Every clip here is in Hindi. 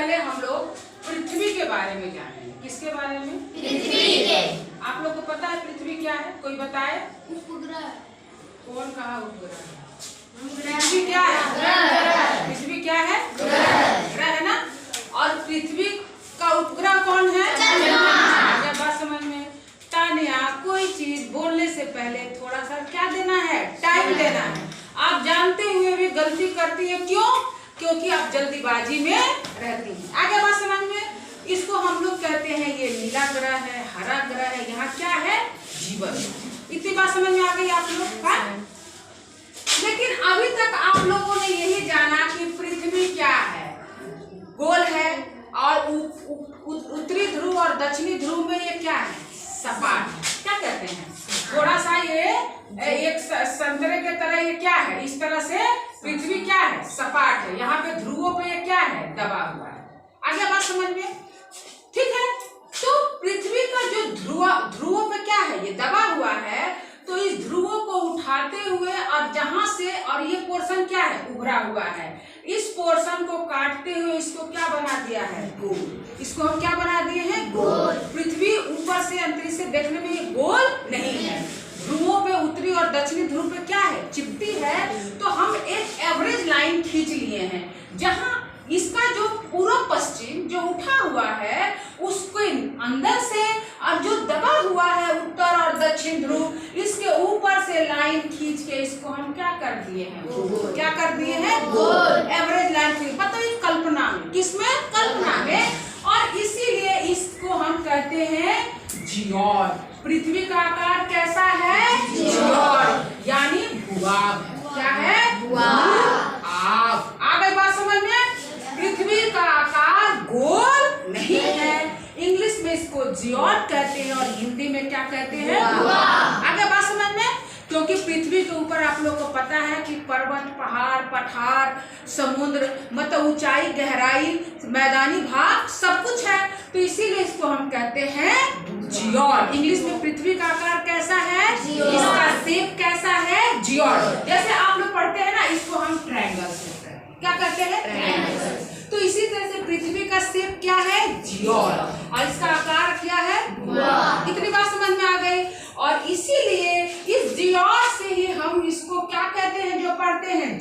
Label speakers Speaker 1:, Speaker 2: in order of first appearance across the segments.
Speaker 1: पहले हम लोग पृथ्वी के बारे में जानेंगे। किसके बारे में?
Speaker 2: पृथ्वी के।
Speaker 1: आप लोग को पता है पृथ्वी क्या है? कोई बताए?
Speaker 2: उपग्रह।
Speaker 1: कौन कहा उपग्रह?
Speaker 2: पृथ्वी
Speaker 1: क्या है? पृथ्वी क्या है? ग्रह है ना। और पृथ्वी का उपग्रह कौन है? चंद्रमा। बात समझ में? तानिया, कोई चीज बोलने से पहले थोड़ा सा क्या देना है? टाइम देना है। आप जानते हुए भी गलती करती है, क्यों? क्योंकि आप जल्दीबाजी में रहती हैं। आगे बात समझ में? इसको हम लोग कहते हैं ये नीला ग्रह है, हरा ग्रह है, यहाँ क्या है? जीवन। इतनी बात समझ में आ गई आप लोग का? लेकिन अभी तक आप लोगों ने यही जाना कि पृथ्वी क्या है? गोल है और उत्तरी ध्रुव और दक्षिणी ध्रुव में ये क्या है? सपाट। क्या कहते हैं? थोड़ा सा ये एक संतरे के तरह ये क्या है? इस तरह से पृथ्वी क्या है? सपाट है। यहाँ पे ध्रुवों पे ये क्या है? दबा हुआ है। आगे बात समझ में? ठीक है। तो पृथ्वी का जो ध्रुवों पे क्या है? ये दबा हुआ है। तो इस ध्रुवों को उठाते हुए और जहां से, और ये पोर्शन क्या है? उभरा हुआ है। इस पोर्शन को काटते हुए इसको क्या बना दिया है? गोल। इसको हम क्या बना दिए हैं? गोल। पृथ्वी ऊपर से अंतरिक्ष से देखने में ये गोल नहीं है। ध्रुवों पे उत्तरी और दक्षिणी ध्रुव पे क्या है? चिपटी है। तो हम एक एवरेज लाइन खींच लिए हैं, जहां इसका जो पूर्व पश्चिम जो उठा हुआ है उसको अंदर से, और जो दबा हुआ है उत्तर और दक्षिण ध्रुव, इसके ऊपर से लाइन खींच के इसको हम क्या कर दिए हैं? गोल। क्या कर दिए हैं? गोल। एवरेज लाइन खींच। पता है कल्पना में, किसमें? कल्पना में। और इसीलिए इसको हम कहते हैं जियोड। पृथ्वी का आकार कैसा है? जियोड, यानी भूभाग है। क्या है? भूभाग। आ गई बात समझ में? पृथ्वी का आकार गोल नहीं है। इंग्लिश में इसको जियोड कहते हैं और हिंदी में क्या कहते हैं? आगे बात समझ में? क्योंकि पृथ्वी के ऊपर आप लोग को पता है कि पर्वत, पहाड़, पठार, समुद्र, मतलब ऊंचाई, गहराई, मैदानी भाग सब कुछ है। तो इसीलिए इसको हम कहते हैं जियोड। इंग्लिश में पृथ्वी का आकार कैसा है? इसका शेप कैसा है? जियोड। जैसे आप लोग पढ़ते हैं ना, इसको हम ट्रायंगल से क्या कहते हैं? ट्रायंगल। तो इसी तरह से पृथ्वी का शेप क्या है? जियोड। और इसका आकार क्या है? इतनी बात समझ में आ गई। और इसीलिए इस जियोड से ही हम इसको क्या कहते हैं? जो पढ़ते हैं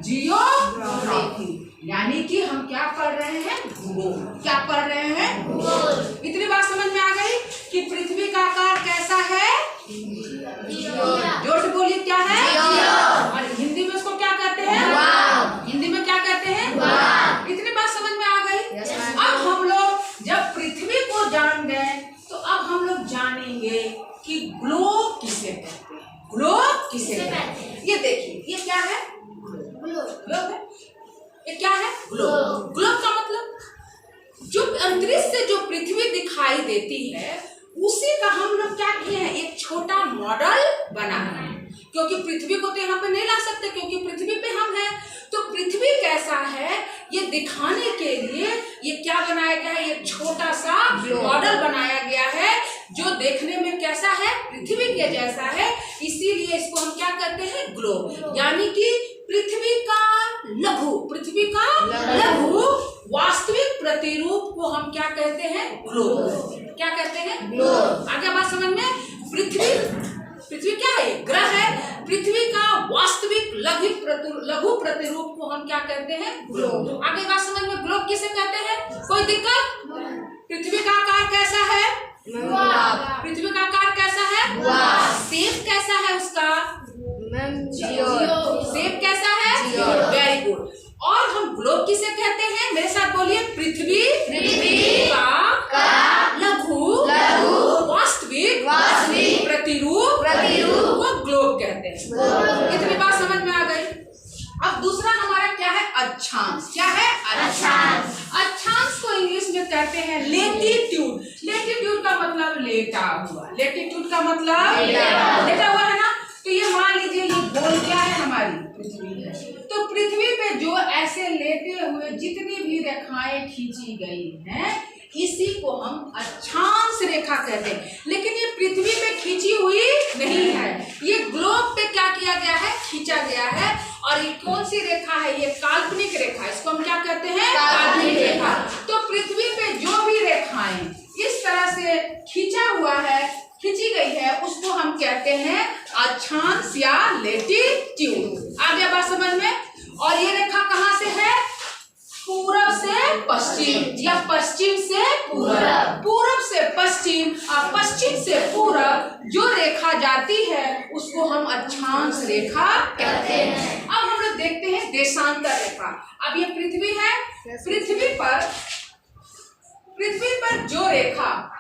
Speaker 1: जियोग्राफी, यानी कि हम क्या पढ़ रहे हैं? भूगोल। क्या पढ़ रहे हैं? भूगोल। इतनी बात समझ में आ गई कि पृथ्वी का आकार कैसा है? जोर से बोलिए, क्या है? और हिंदी में इसको क्या कहते हैं? हिंदी में क्या कहते हैं? इतनी बात समझ में आ गई। अब हम लोग जब पृथ्वी को जान गए तो अब हम लोग जानेंगे कि ग्लोब किसे कहते हैं। ग्लोब किसे कहते हैं? ये देखिए, ये क्या है? ग्लोब है। ये क्या है? ग्लोब। ग्लोब का मतलब जो अंतरिक्ष से जो पृथ्वी दिखाई देती है उसी का हम लोग क्या किए हैं? एक छोटा मॉडल बना है। क्योंकि पृथ्वी को तो यहाँ पे नहीं ला सकते, क्योंकि पृथ्वी पे हम हैं। तो पृथ्वी कैसा है ये दिखाने के लिए ये क्या बनाया गया है? एक छोटा सा मॉडल बनाया गया है जो देखने में कैसा है? पृथ्वी के जैसा है। इसीलिए इसको हम क्या कहते हैं? ग्लोब। यानी कि पृथ्वी का लघु वास्तविक प्रतिरूप को हम क्या कहते हैं? ग्लोब। क्या कहते हैं? ग्लोब। आगे बात समझ में? पृथ्वी क्या है? ग्रह है। पृथ्वी का वास्तविक लघु प्रतिरूप को हम क्या कहते हैं? ग्लोब। आगे बात समझ में? ग्लोब किसे कहते हैं? कोई दिक्कत? पृथ्वी का आकार कैसा है? पृथ्वी का आकार कैसा है? शेप कैसा है उसका? शेप कैसा है? Very good. और हम ग्लोब किसे कहते हैं? मेरे साथ बोलिए, पृथ्वी का लघु वास्तविक प्रतिरूप को ग्लोब कहते हैं। इतनी बात समझ में आ गई। अब दूसरा हमारा क्या है? अक्षांश। क्या है? अक्षांश। अक्षांश को इंग्लिश में कहते हैं लेटीट्यूड। लेटीट्यूड का मतलब लेटा हुआ। लेटीट्यूड का मतलब लेटा हुआ है ना। तो ये मान लीजिए ये गोल क्या है? हमारी पृथ्वी है। तो पृथ्वी पे जो ऐसे लेटे हुए जितनी भी रेखाएं खींची गई हैं, इसी को हम अक्षांश रेखा कहते हैं। लेकिन ये पृथ्वी पे खींची हुई नहीं है, ये ग्लोब पे क्या किया गया है? खींचा गया है। और और ये कौन सी रेखा है? ये काल्पनिक रेखा, इसको हम क्या कहते हैं? काल्पनिक रेखा। तो पृथ्वी पे जो भी रेखाएं इस तरह से खींचा हुआ है, खींची गई है, उसको हम कहते हैं अक्षांश या लैटिट्यूड। आ गया बात समझ में? और ये रेखा कहाँ से है? पूरब से पश्चिम या पश्चिम से पूरब, पूरब से पश्चिम और पश्चिम से पूरब जो रेखा जाती है उसको हम अक्षांश रेखा कहते हैं। अब हम लोग देखते हैं देशांतर रेखा। अब ये पृथ्वी है, पृथ्वी पर जो रेखा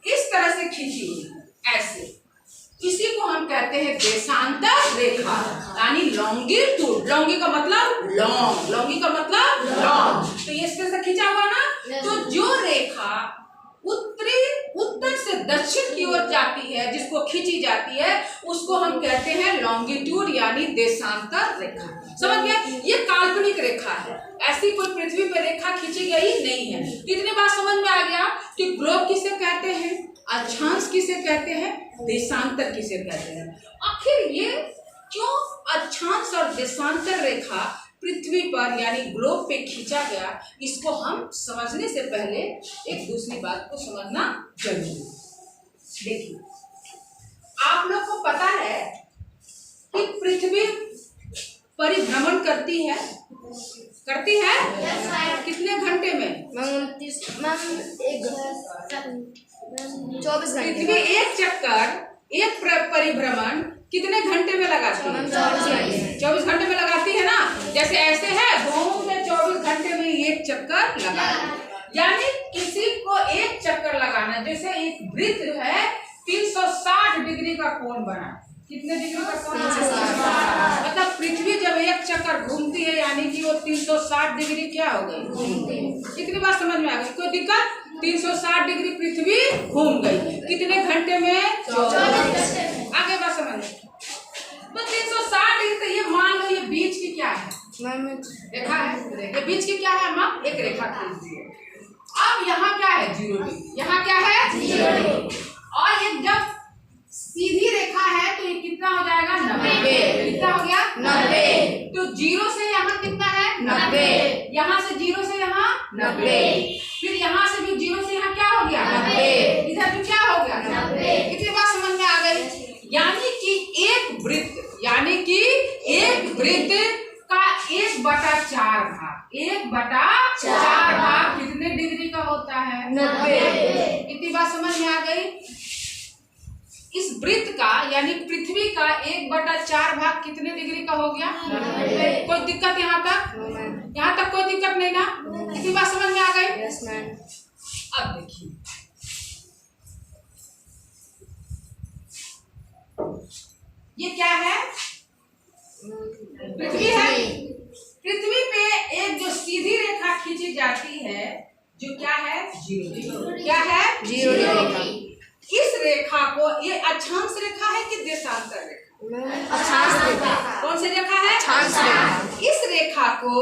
Speaker 1: इस तरह से खींची हुई है ऐसे, इसी को हम कहते हैं देशांतर रेखा यानी लॉन्गिट्यूड। लॉन्गी का मतलब लॉन्ग, लॉन्गी का मतलब लॉन्ग। तो ये इस तरह से खींचा हुआ ना, तो जो रेखा उत्तर से दक्षिण की ओर जाती है, जिसको खींची जाती है, उसको हम कहते हैं लॉन्गिट्यूड यानी देशांतर रेखा। समझ गए? ये काल्पनिक रेखा है, ऐसी कोई पृथ्वी पर रेखा खींची गई नहीं है। इतनी बात समझ में आ गया कि ग्लोब किसे कहते हैं, अक्षांश किसे कहते हैं, देशांतर किसे कहते हैं। आखिर ये क्यों अक्षांश और देशांतर रेखा पृथ्वी पर यानी ग्लोब पे खींचा गया, इसको हम समझने से पहले एक दूसरी बात को समझना जरूरी है। देखिए, आप लोग को पता है कि पृथ्वी परिभ्रमण करती है कितने घंटे में?
Speaker 2: 24 घंटे।
Speaker 1: पृथ्वी एक चक्कर, एक परिभ्रमण कितने घंटे में लगाती है? 24 घंटे में लगाती है ना। जैसे ऐसे है, घूम के 24 घंटे में एक चक्कर लगाती। यानी किसी को एक चक्कर लगाना, जैसे एक वृत्त है 360 डिग्री का कोण बना। कितने डिग्री का कोण? मतलब पृथ्वी जब एक चक्कर घूमती है यानी कि वो 360 डिग्री क्या हो गई? कितनी बात समझ में आ गई? कोई दिक्कत? 360 डिग्री पृथ्वी घूम गई कितने घंटे में? 24। आगे बात समझ में? तो 360 डिग्री, तो ये मान लो ये बीच की क्या है? रेखा है। ये बीच की क्या है? हम एक रेखा खींच दिए। अब यहाँ क्या है? 0 डिग्री। यहाँ क्या है? 0 डिग्री। और ये जब सीधी रेखा है तो ये कितना हो जाएगा? 90। कितना हो गया? 90। तो 0 से यहाँ कितना है? 90। यहाँ से 0 से यहाँ 90। फिर यहाँ से भी 0 से यहाँ क्या हो गया? 90। इधर भी क्या हो गया? 90। कितनी बात समझ में आ गई? यानी कि एक वृत्त का 1/4 भाग, 1/4 भाग कितने डिग्री का होता है? 90। कितनी बात समझ में आ गई? इस वृत्त का यानी पृथ्वी का 1/4 भाग कितने डिग्री का हो गया? 90। कोई दिक्कत यहाँ तक? यहाँ तक कोई दिक्कत नहीं ना? कितनी बात समझ में आ गई?
Speaker 2: Yes ma'am.
Speaker 1: अब देखिए, ये क्या है? पृथ्वी है। पृथ्वी पे एक जो सीधी रेखा खींची जाती है जो क्या है? 0 डिग्री। क्या है? 0 डिग्री। इस रेखा को, ये अक्षांश रेखा है कि देशांतर रेखा?
Speaker 2: अक्षांश रेखा।
Speaker 1: कौन सी रेखा है?
Speaker 2: अक्षांश रेखा।
Speaker 1: इस रेखा को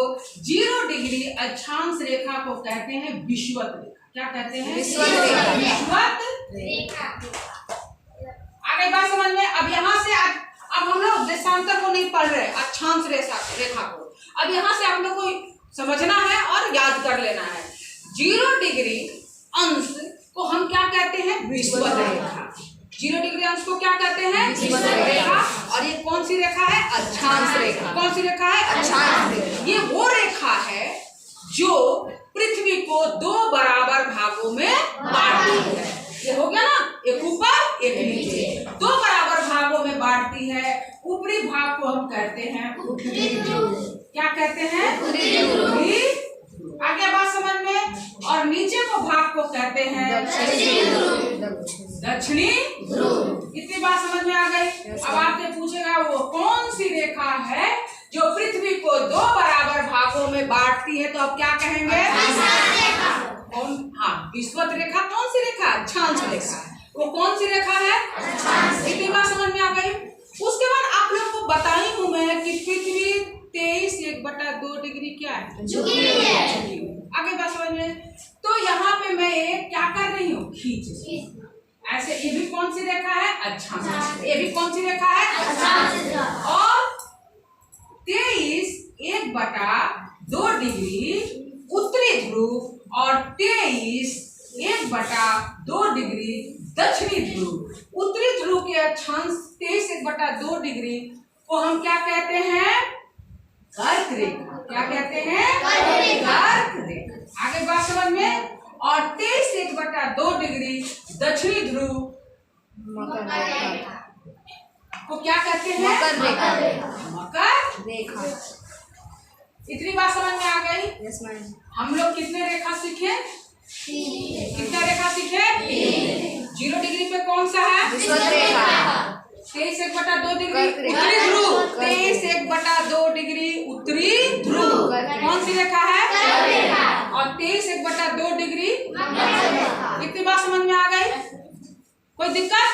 Speaker 1: 0 डिग्री अक्षांश रेखा को कहते हैं विषुवत रेखा। क्या कहते हैं? विषुवत रेखा। आगे बात समझ में? अब यहाँ से अब हम लोग देशांतर को नहीं पढ़ रहे, अक्षांश रेखा को। अब यहाँ से आप लोग को समझना है और याद कर लेना है। 0 डिग्री अंश को हम क्या कहते हैं? विषुवत रेखा। 0 डिग्री अंश को क्या कहते हैं? विषुवत रेखा। और ये कौन सी रेखा है? अक्षांश रेखा। कौन सी रेखा है? अक्षांश रेखा। ये वो रेखा है जो पृथ्वी को 2 बराबर भागों में बांटती है। ये हो गया ना, एक ऊपर एक नीचे, 2 बराबर भागों में बांटती है। ऊपरी भाग को हम कहते हैं उत्तरी ध्रुव। क्या कहते हैं? उत्तरी। आगे बात समझ में? और नीचे को भाग को कहते हैं दक्षिणी ध्रुव। इतनी बात समझ में आ गई? अब आपसे पूछेगा वो कौन सी रेखा है जो पृथ्वी को 2 बराबर भागों में बांटती है, तो अब क्या कहेंगे? कौन? हाँ, विषुवत रेखा। कौन सी रेखा? अक्षांश रेखा। वो कौन सी रेखा है? इतनी बात समझ में आ गई? उसके बाद आप लोग को बताई हूँ मैं कि पृथ्वी 23/2 डिग्री क्या है?
Speaker 2: झुकी हुई है।
Speaker 1: आगे बात समझ में? तो यहाँ पे मैं एक क्या कर रही हूँ? खींच ऐसे। ये भी कौन सी रेखा है? अक्षांश। ये भी कौन सी रेखा है?
Speaker 2: अक्षांश।
Speaker 1: और 1/2 डिग्री उत्तरी ध्रुव और 23 1/2 डिग्री दक्षिणी ध्रुव। उत्तरी ध्रुव के अक्षांश 23 1/2 डिग्री को हम क्या कहते हैं? कर्क रेखा। क्या कहते हैं? कर्क रेखा। आगे बात समझ में। और 23 1/2 डिग्री दक्षिणी ध्रुव को क्या कहते हैं?
Speaker 2: मकर रेखा।
Speaker 1: मकर
Speaker 2: रेखा।
Speaker 1: इतनी बात समझ में आ गई?
Speaker 2: Yes ma'am.
Speaker 1: हम लोग कितने रेखा सीखे? कितना रेखा सीखे? 0 डिग्री पे कौन सा है? 23 1/2 डिग्री उत्तरी ध्रुव। 23 1/2 डिग्री उत्तरी ध्रुव कौन सी रेखा है? और 23 1/2 डिग्री। इतनी बात समझ में आ गई? कोई दिक्कत?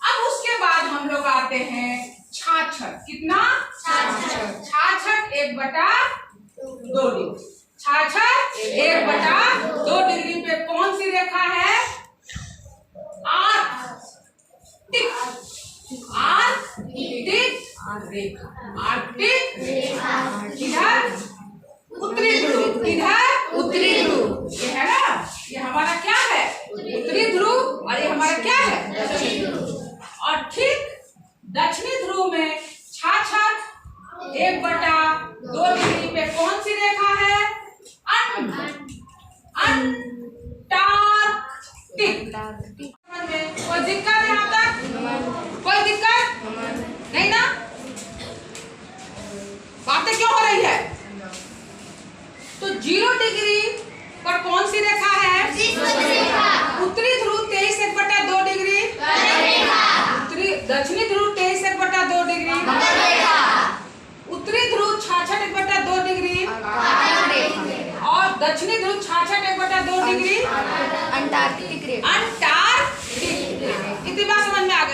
Speaker 1: अब उसके बाद हम लोग आते हैं छाछठ। कितना? छाछठ 1/2 डिग्री। छाछठ 1/2 डिग्री पे कौन सी रेखा है? आर्कटिक रेखा। आर्कटिक किधर? उत्तरी ध्रुव। किधर? उत्तरी ध्रुव। ये है ना, ये हमारा क्या है? उत्तरी ध्रुव। और ये हमारा क्या है? दक्षिणी ध्रुव। और ठीक दक्षिणी ध्रुव में छाछठ 1/2 डिग्री पे कौन सी रेखा है? अंटार्कटिक। कोई दिक्कत यहाँ तक? कोई दिक्कत नहीं ना? बातें क्यों हो रही है? तो 0 डिग्री पर कौन सी रेखा है? उत्तरी ध्रुव 23 1/2 डिग्री। उत्तरी दक्षिणी ध्रुव 23 1/2 डिग्री। उत्तरी ध्रुव 66 1/2 डिग्री। और दक्षिणी ध्रुव 66 1/2 डिग्री।
Speaker 2: अंटार्कटिक रेखा।